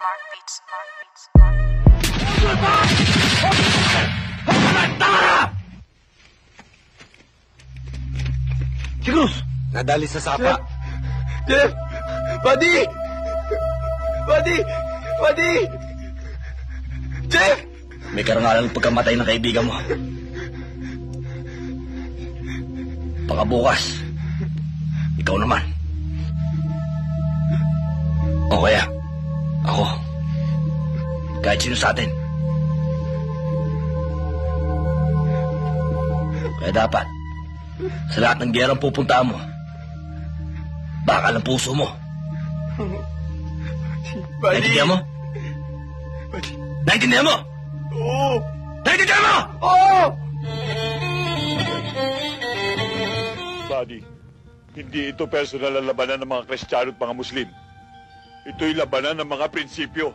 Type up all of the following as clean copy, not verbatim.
Mark Beats, Mark Beats, Mark Beats. Si Cruz! Nadali sa sapa. Jeff! Buddy! Buddy! Buddy! Jeff! May karangalan ng pagkamatay ng kaibigan mo. Baka bukas, ikaw naman. O kaya, ako. Kahit sino sa atin. Kaya dapat, sa lahat ng gerang pupuntaan mo, bakal ang puso mo. Buddy! Naintindihan mo? Naintindihan mo? Oo! Naintindihan mo? Oo! Buddy, hindi ito personal na labanan ng mga Kristiyano at mga Muslim. Ito'y labanan ng mga prinsipyo.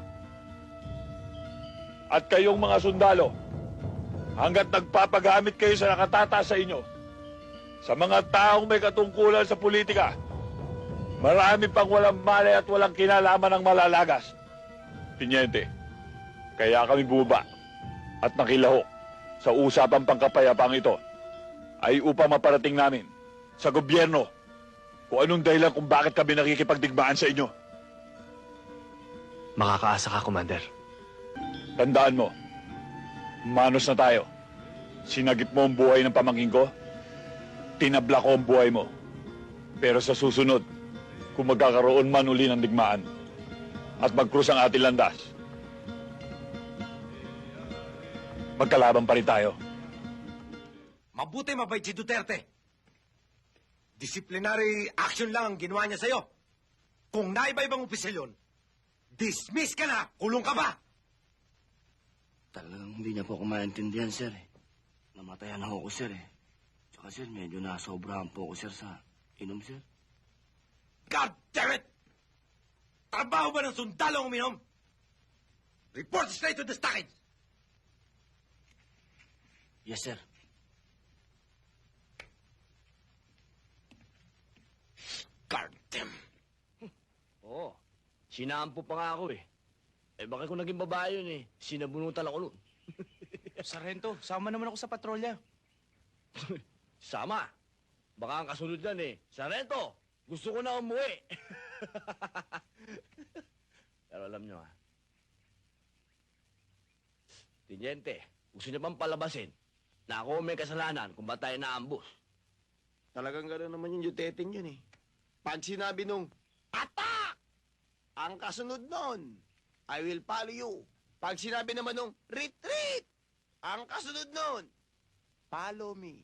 At kayong mga sundalo, hanggat nagpapagamit kayo sa nakatata sa inyo, sa mga taong may katungkulan sa politika, marami pang walang malay at walang kinalaman ng malalagas. Tinyente, kaya kami bumaba at nakilahok sa usapang pangkapayapang ito ay upang maparating namin sa gobyerno kung anong dahilan kung bakit kami nakikipagdigmaan sa inyo. Makakaasa ka, Commander. Tandaan mo, manos na tayo. Sinagip mo ang buhay ng pamangkin ko, tinabla ko ang buhay mo. Pero sa susunod, kung magkakaroon man uli ng digmaan at magkrus ang ating landas, magkalaban pa rin tayo. Mabuti mabait si Duterte. Disciplinary action lang ang ginawa niya sa'yo. Kung naiba-ibang opisyal yun, dismiss ka na, kulong ka ba? Talagang hindi niya po ako maintindihan, sir. Namatayan ako, sir. Tsaka, sir, medyo nasobrahan po ako, sir, sa inom, sir. God damn it! Trabaho ba ng sundalo ang uminom? Report straight to the stockage! Yes, sir. God damn! Oo. Sinampo pa nga ako, eh. Eh, bakit kung naging babae yun, eh? Sinabunutan ako nun. Sargento, sama naman ako sa patrolya. Sama. Baka ang kasunod yan, eh. Sarento, gusto ko na umuwi. Pero alam nyo, ha? Tinyente, gusto niya bang palabasin na ako may kasalanan kung ba't tayo naambus? Talagang gano'n naman yung yuteting yun eh. Pag sinabi nung, attack! Ang kasunod nun, I will follow you. Pag sinabi naman nung, retreat! Ang kasunod nun, follow me.